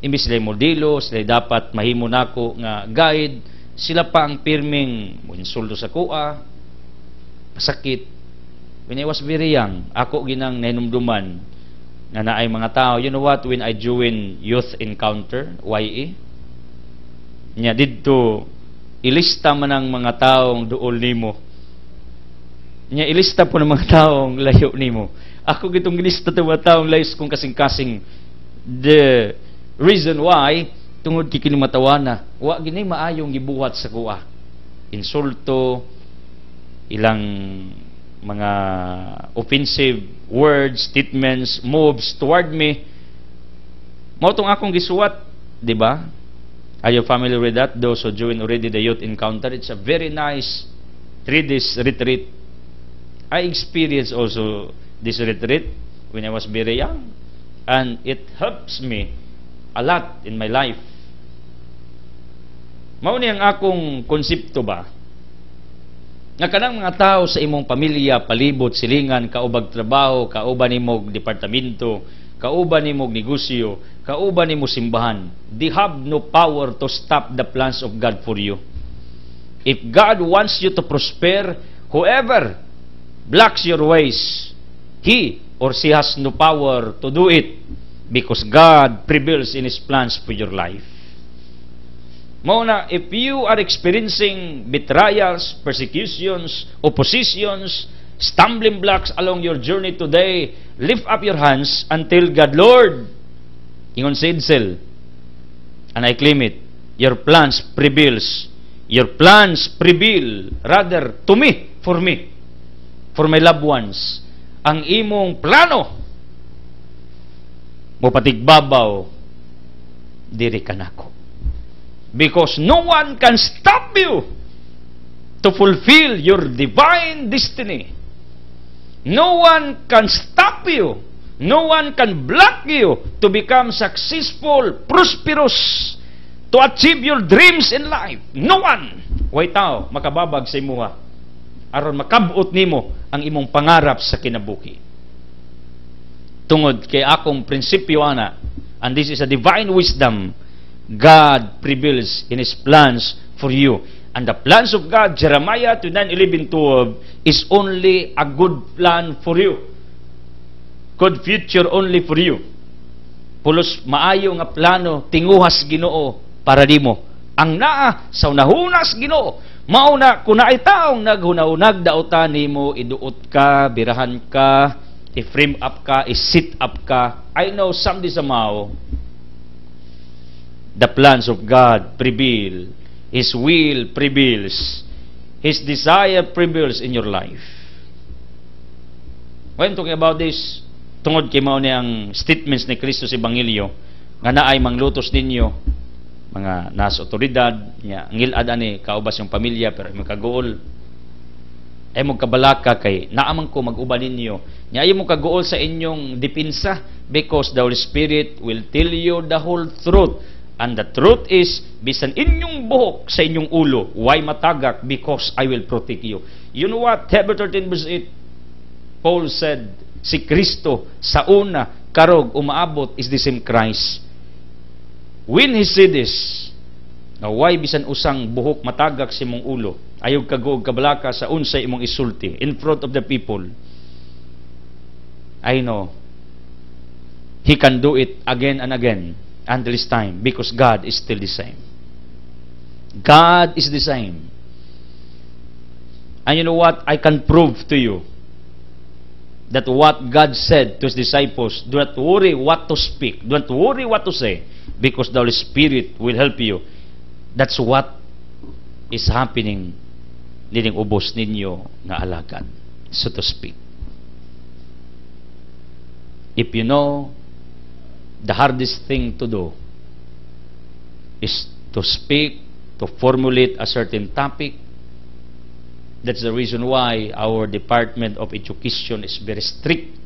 Imbis sila modelo, sila dapat mahimo nako nga guide, sila pa ang pirming insulto sa kuha, pasakit. When I was very young, ako ginang nahinumduman na naay mga tao. You know what? When I join Youth Encounter, YE, niya dito, ilista man ang mga taong dool nimo Nya ilista po ng mga taong layo nimo. Ako gitong gilista ng mga taong layo kung kasing-kasing. The reason why tungod kay kini matawana, wa gini maayong gibuhat sa kuha. Insulto, ilang mga offensive words, statements, moves toward me. Mao tong akong gisuwat, di ba? Are you familiar with that? Those who join already the youth encounter, it's a very nice 3 days retreat. I experienced also this retreat when I was very young, and it helps me a lot in my life. Mao ni ang akong konsepto ba? Nga kanang mga tao sa imong pamilya, palibot, silingan, kaubag trabaho, kauban nimog departamento, kauban nimog negosyo, kauban nimo simbahan, they have no power to stop the plans of God for you. If God wants you to prosper, whoever blocks your ways, he or she has no power to do it because God prevails in His plans for your life. Muna, if you are experiencing betrayals, persecutions, oppositions, stumbling blocks along your journey today, lift up your hands and tell God, Lord, ingon sa Edsel, and I claim it, your plans prevails. Your plans prevail rather to me, for my loved ones. Ang imong plano mo patigbabaw diri kanako. Because no one can stop you to fulfill your divine destiny. No one can stop you. No one can block you to become successful, prosperous, to achieve your dreams in life. No one. Way tao, makababag sa imuha. Aron makabot nimo ang imong pangarap sa kinabuhi. Tungod kay akong prinsipyo ana, and this is a divine wisdom, God prevails in His plans for you. And the plans of God, Jeremiah 29:11-12, is only a good plan for you. Good future only for you. Pulos maayo nga plano, tinguhas Ginoo para nimo. Ang naa sa unahunas Ginoo, mauna kung naay taong naghunahunag dautan nimo, iduot ka, birahan ka, i-frame up ka, i-sit up ka. I know someday somehow, the plans of God prevail. His will prevails. His desire prevails in your life. When talking about this, tungod kay mao ni ang statements ni Kristo sa Ebanghelyo, nga naay manglutos ninyo, mga nasa otoridad, nya ngilad ani kaubas yung pamilya, pero imong kagool, ay mong kabalaka kay naamang ko mag-uban ninyo, nya ay mong kagool sa inyong depensa, because the Holy Spirit will tell you the whole truth. And the truth is, bisan inyong buhok sa inyong ulo, why matagak? Because I will protect you. You know what? Hebrews 13:8, Paul said, si Kristo sa una, karog, umaabot is the same Christ. When he said this, now why bisan usang buhok matagak sa imong ulo, ayog kagoog kabalaka sa unsay imong isulti in front of the people, I know, he can do it again and again until this time, because God is still the same. God is the same. And you know what? I can prove to you that what God said to His disciples, do not worry what to speak, do not worry what to say, because the Holy Spirit will help you. That's what is happening nining ubos ninyo nga alagad, so to speak. If you know, the hardest thing to do is to speak, to formulate a certain topic. That's the reason why our Department of Education is very strict.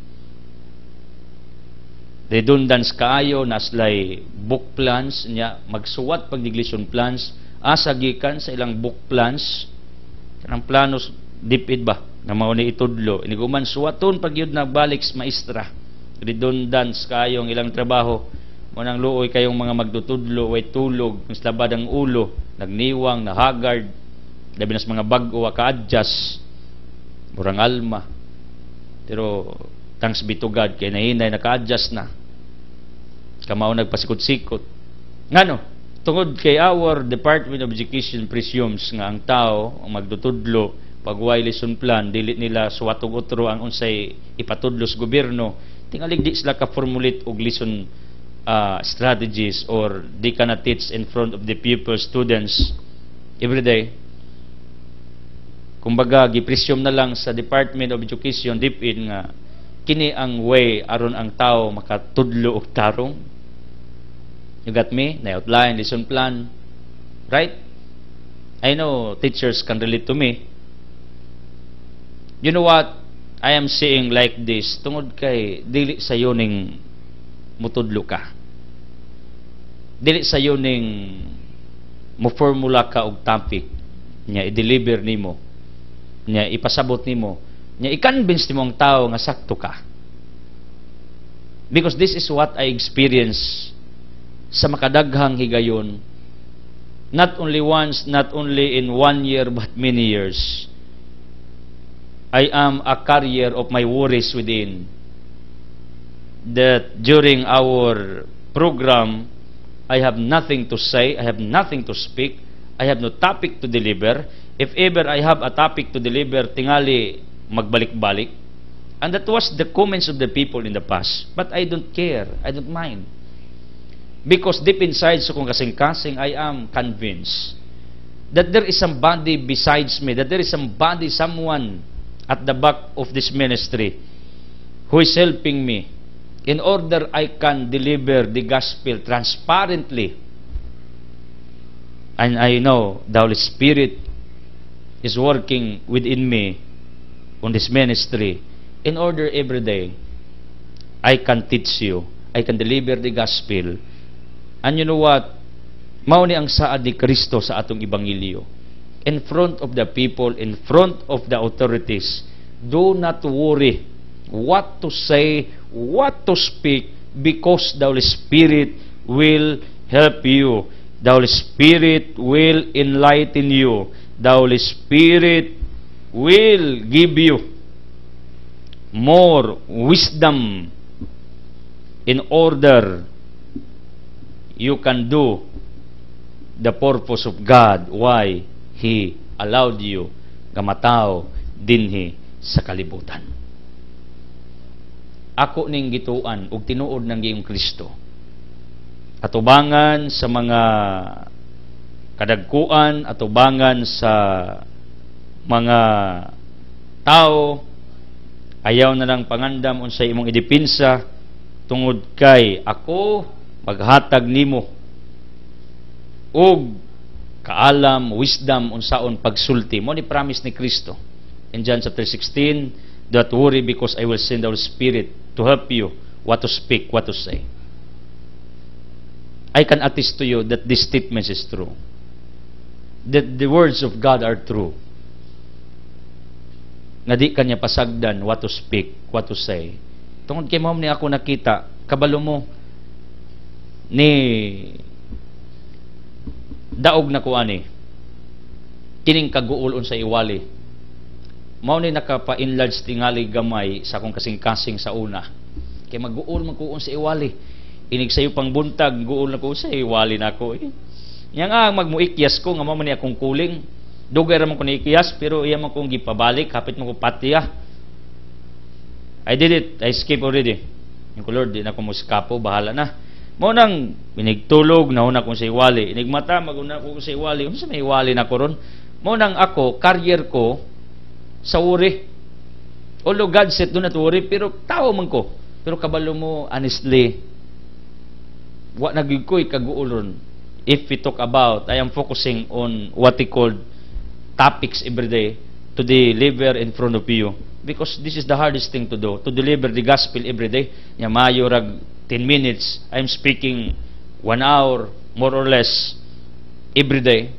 Redundance kaayo, naslay book plans, nya magsuwat pag neglisyon plans, asagikan sa ilang book plans, kanang planos, dipid ba, na mauni itudlo, iniguman suwaton pag yun nagbalik sa maestra. Redundance kayong ilang trabaho, munang luoy kayong mga magdutudlo, way tulog, mas labad ang ulo, nagniwang, nahagard, labi nas mga bago, ka-adjust, murang alma. Pero, thanks be to God, kaya nahinay, naka-adjust na. Kamao nagpasikot-sikot. Ngano, tungod kay our Department of Education presumes nga ang tao, ang magdutudlo, pagway lesson plan, dili nila suwatog utro ang unsay ipatudlos gobyerno, tingalig di sila ka-formulate og lesson strategies, or di ka na teach in front of the pupils, students, every day. Kumbaga, gipresume na lang sa Department of Education, DepEd, nga kini ang way aron ang tao makatudlo og tarong. You got me? Na-outline, lesson plan. Right? I know teachers can relate to me. You know what? I am saying like this, tungod kay dili sayo ning mutudlo ka. Dili sayo ning mo formula ka og topic nya i-deliver nimo, nya ipasabot nimo, nya i-convince nimo ang tao nga sakto ka. Because this is what I experience sa makadaghang higayon, not only once, not only in 1 year, but many years. I am a carrier of my worries within. That during our program, I have nothing to say, I have nothing to speak, I have no topic to deliver. If ever I have a topic to deliver, tingali magbalik-balik. And that was the comments of the people in the past. But I don't care, I don't mind. Because deep inside sa kong kasing-kasing, I am convinced that there is somebody besides me, that there is somebody, someone at the back of this ministry who is helping me in order I can deliver the gospel transparently. And I know the Holy Spirit is working within me on this ministry in order every day I can teach you, I can deliver the gospel. And you know what? Mao ni ang saad ni Kristo sa atong ebanghelyo. In front of the people, in front of the authorities, do not worry what to say, what to speak, because the Holy Spirit will help you. The Holy Spirit will enlighten you. The Holy Spirit will give you more wisdom in order you can do the purpose of God, why He allowed you gamataw dinhi sa kalibutan. Ako ning gituan og tinuod ng Ginoong Kristo. Atubangan sa mga kadagkuan, atubangan sa mga tao, ayaw na lang pangandam unsay imong idepinsa tungod kay ako maghatag nimo og kaalam, wisdom unsaon pagsulti. Mo ni promise ni Kristo in John chapter 16, don't worry because I will send the Holy Spirit to help you what to speak, what to say. I can attest to you that this statement is true, that the words of God are true, nga di kanya pasagdan what to speak, what to say. Tungod kay mo ni ako nakita, kabalo mo ni daog na ko ani kining kaguulon sa iwali, mao ni nakapa-enlarge tingali gamay sa akong kasing-kasing sa una, kay mag-guol man ko sa iwali, inig sayo pang buntag guol na ko sa iwali na ko yang magmuikyas ko nga mao man ni akong kuling, dugay ra man ko ni ikyas, pero iya man kong gipabalik hapit man ko patiya. I did it, I skip already. Yung Lord, di na ko muskapo, bahala na. Mo nang binigtulog na una kong sa iwali, inigmata maguna ko sa iwali, unsa may iwali na ko ron. Mo nang ako career ko sa uri, although God set do not worry, pero tao man ko, pero kabalo mo honestly wa nagig ko'y kaguulon. If we talk about, I am focusing on what we call topics every day to deliver in front of you, because this is the hardest thing to do, to deliver the gospel every day. Nya mayo rag 10 minutes, I'm speaking 1 hour, more or less, every day.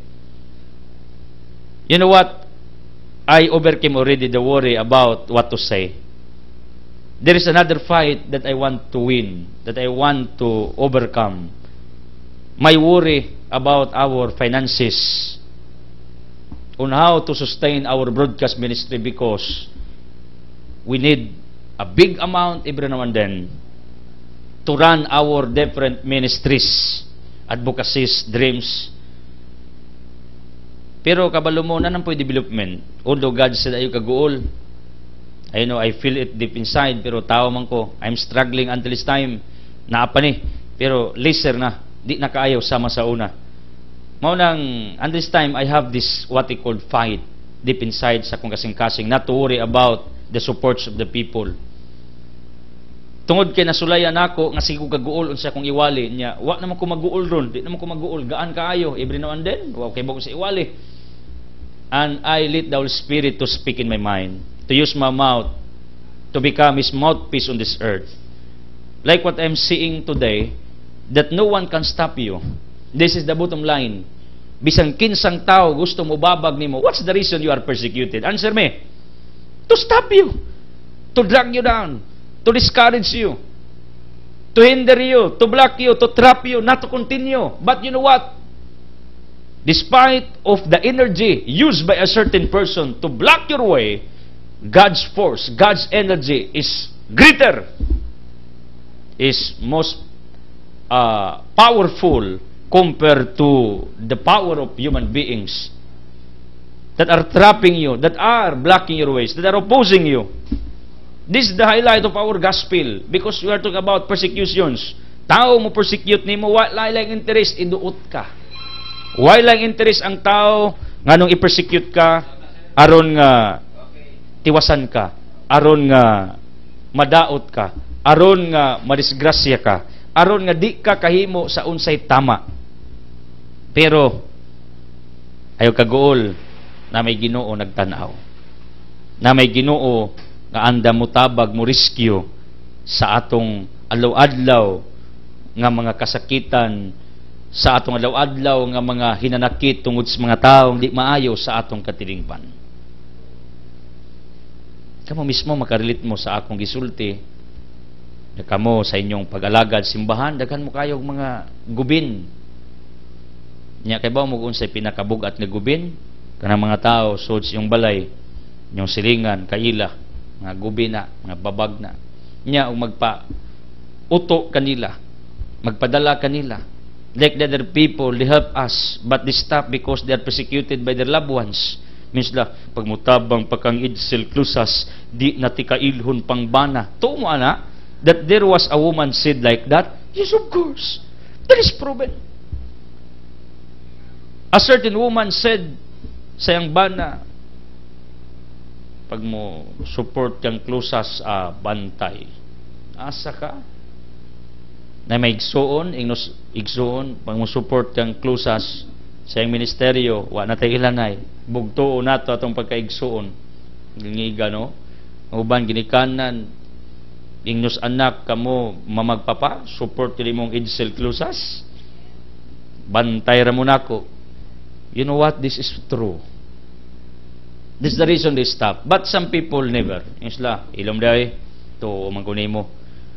You know what? I overcame already the worry about what to say. There is another fight that I want to win, that I want to overcome. My worry about our finances, on how to sustain our broadcast ministry, because we need a big amount every now and then to run our different ministries, advocacies, dreams, Pero kabalo mo na po development. Although God said ayo kaguol. I know, I feel it deep inside, pero tao man ko, I'm struggling until this time. Naapa ni. Pero laser na, di na kaayaw sama sa una. Maunang, until this time, I have this what I call fight deep inside sa kong kasing-kasing, not to worry about the supports of the people. Tungod kay nasulayan ako nga sige ko kaguol unsa kong iwali niya, wa naman ko maguol ron, di naman ko maguol, gaan kaayo every now and then, wa kay bako sa iwali. And I let the Holy Spirit to speak in my mind, to use my mouth to become His mouthpiece on this earth. Like what I'm seeing today, that no one can stop you. This is the bottom line. Bisan kinsang tao gusto mo babag nimo, what's the reason you are persecuted? Answer me. To stop you, to drag you down, to discourage you, to hinder you, to block you, to trap you, not to continue. But you know what? Despite of the energy used by a certain person to block your way, God's force, God's energy is greater, is most powerful compared to the power of human beings that are trapping you, that are blocking your ways, that are opposing you. This is the highlight of our gospel, because we are talking about persecutions. Tao mo persecute nimo, wala lang interest, iduot ka. Wala lang interest ang tao nganong i-persecute ka aron nga tiwasan ka, aron nga madaot ka, aron nga madisgrasya ka, aron nga di ka kahimo sa unsay tama. Pero ayaw kagool na may Ginoo nagtanaw, na may Ginoo nga anda mo tabag mo rescue sa atong adlaw-adlaw nga mga kasakitan, sa atong adlaw-adlaw nga mga hinanakit tungod sa mga taong di maayo sa atong katilingban. Kamo mismo makarelate mo sa akong gisulti, na kamo sa inyong pag-alagad simbahan, daghan mo kayong mga gubin. Nya kay ba mo kung sa pinakabugat nga gubin, kanang mga tao sud sa iyong balay, inyong silingan, kaila, mga gubina, mga babag na. Nya og magpa-uto kanila, magpadala kanila. Like the other people, they help us, but they stop because they are persecuted by their loved ones. Means la, pagmutabang pakang idsel klusas, di natikailhon pang bana. Tuo mo ana, that there was a woman said like that? Yes, of course. That is proven. A certain woman said sa yang bana, pag mo support kang klusas bantay, asa ka? Na may igsuon, igsuon, pag mo support kang klusas sa iyang ministeryo, wa na tayo ilanay, bugtoo na ito atong pagkaigsuon. Gingiga, no? Uban, ginikanan, ingnos anak kamo mamagpapa, support yun mong idsel klusas, bantay ra mo nako. You know what? This is true. This is the reason they stop. But some people never. Isla, ilom day, to umangkunay mo,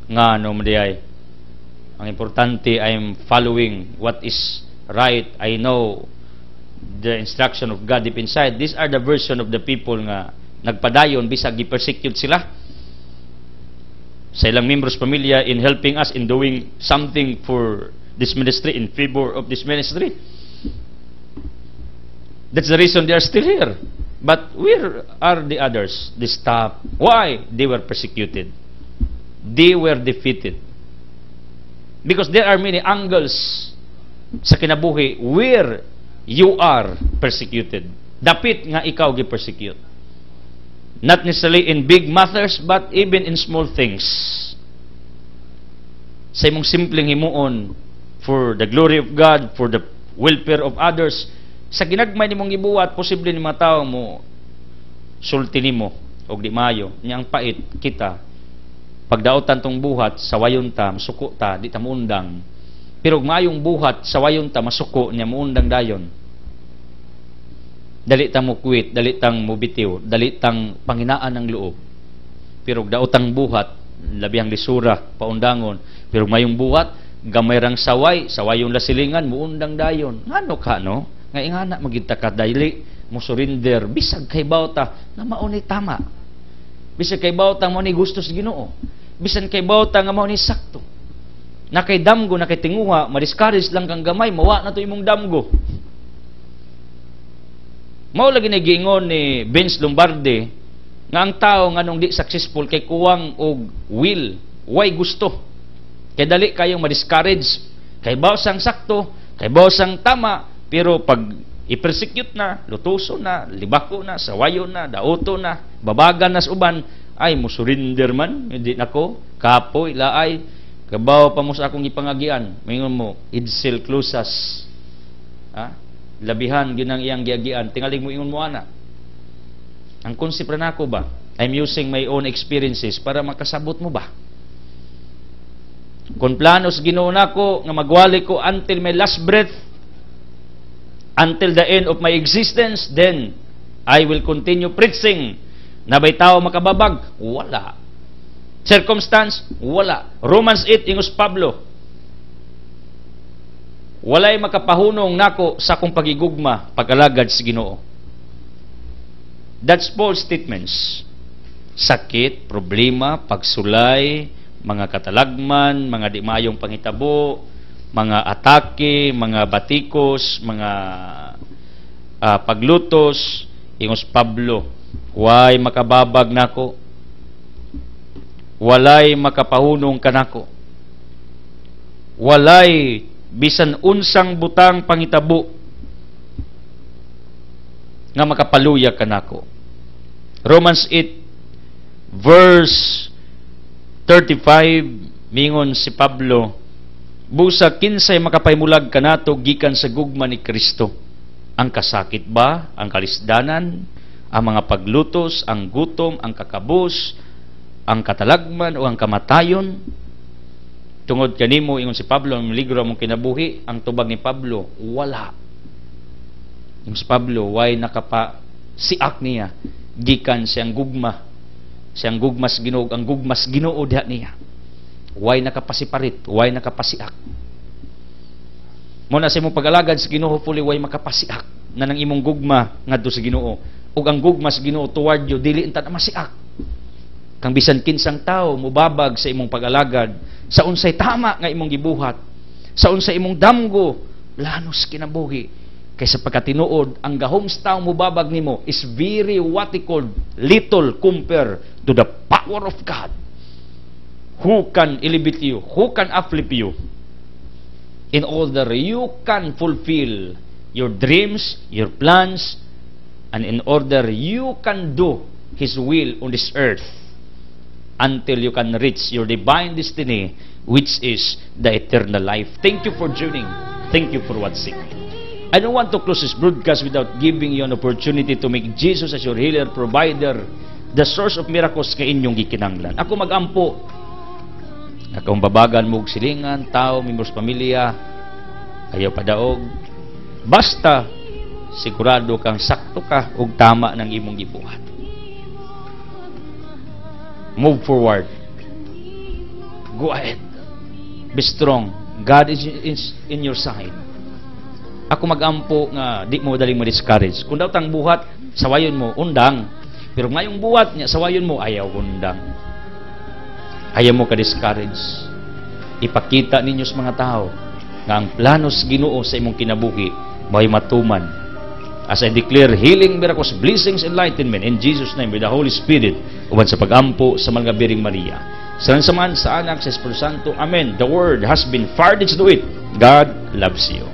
nga no day. Ang importante, I'm following what is right. I know the instruction of God deep inside. These are the version of the people nga nagpadayon bisag gi-persecute sila sa ilang members pamilya in helping us in doing something for this ministry, in favor of this ministry. That's the reason they are still here. But where are the others? They stopped. Why? They were persecuted. They were defeated. Because there are many angles sa kinabuhi where you are persecuted. Dapit nga ikaw gi-persecute. Not necessarily in big matters, but even in small things. Sa imong simpleng himuon for the glory of God, for the welfare of others, sa ginagmay nimong gibuhat, posible ni mga tao mo sulti nimo og di maayo. Nya ang pait kita, pagdaotan tong buhat, sawayon ta, masuko ta, di ta muundang. Pero mayong buhat, sawayon ta, masuko niya, muundang dayon. Dali tang mo quit, dali tang mo bitiw, dali tang panginaan ng loob. Pero daotang buhat, labihang lisura, paundangon. Pero mayong buhat, gamay rang saway, sawayong lasilingan, muundang dayon. Ngano ka, no? Nga ingana, magita ka, dali, mo surrender, bisag kay bawta, na maunay tama. Bisag kay bawta, mo ni gusto sa Ginoo. Bisan kay bawta nga mao ni sakto. Na kay damgo, na kay tinguha, madiscourage lang kang gamay, mawa na to imong damgo. Mao lagi na giingon ni Vince Lombardi nga ang tao nga nung di successful kay kuwang og will, way gusto. Kay dali kayong ma-discourage, kay bawsang sakto, kay bawsang tama, pero pag i-persecute na, lutuso na, libako na, sawayo na, dauto na, babagan na sa uban, ay musurinder man, hindi nako, kapoy, laay, kabaw pa mo sa akong ipangagian, mayroon mo, idsel clusas, labihan, ginang iyang giagian, tingaling mo ingon mo ana. Ang konsepto na ako ba? I'm using my own experiences para makasabot mo ba? Kung planos Ginoo nako nga magwali ko until my last breath, until the end of my existence, then I will continue preaching. Nabay tao makababag? Wala. Circumstance? Wala. Romans 8, ingos Pablo, walay makapahunong nako sa akong pagigugma, pag-alagad sa Ginoo. That's false statements. Sakit, problema, pagsulay, mga katalagman, mga di maayong panghitabo, mga atake, mga batikos, mga paglutos, ingos Pablo, way makababag nako, walay makapahunong kanako, walay bisan unsang butang panghitabo nga makapaluya kanako. Romans 8 verse 35, mingon si Pablo, busa kinsay makapaymulag kanato gikan sa gugma ni Kristo. Ang kasakit ba, ang kalisdanan, ang mga paglutos, ang gutom, ang kakabus, ang katalagman o ang kamatayon? Tungod kanimo, ingon si Pablo, ang ligro mong kinabuhi, ang tubag ni Pablo, wala. Yung si Pablo, way nakapasiak niya, gikan siyang gugma, siyang gugmas Ginoo, ang gugmas Ginoo diha niya. Way nakapasiparit, way nakapasiak. Muna sa imong pag-alagad sa Ginoo, fully way makapasiak na nang imong gugma ngadto sa Ginoo. Ug ang gugmas Ginoo toward you, dili inta na masiak. Kang bisan kinsang tao mubabag sa imong pag-alagad, sa unsay tama nga imong gibuhat, sa unsay imong damgo, lanos kinabuhi. Kaysa pagkatinuod, ang gahom sa tao mubabag nimo is very what they call little compared to the power of God. Who can elevate you? Who can uplift you? In order you can fulfill your dreams, your plans, and in order you can do His will on this earth until you can reach your divine destiny, which is the eternal life. Thank you for joining. Thank you for watching. I don't want to close this broadcast without giving you an opportunity to make Jesus as your healer, provider, the source of miracles kay inyong gikinanglan. Ako magampo. Akong babagan mo silingan, tao, members pamilya, ayaw padaog. Basta, sigurado kang sakto ka ug tama ng imong gibuhat. Move forward. Go ahead. Be strong. God is in your side. Ako magampo nga di mo daling ma-discourage. Kung daw tang buhat, sawayon mo, undang. Pero ngayong buhat niya, sawayon mo, ayaw undang. Ayaw mo ka-discourage. Ipakita ninyo sa mga tao nga ang planos Ginoo sa imong kinabuhi may matuman. As I declare healing, miracles, blessings, enlightenment in Jesus' name with the Holy Spirit uban sa pagampo sa mga Biring Maria. Salamat sa Anak, sa Espiritu Santo. Amen. The Word has been fired into it. God loves you.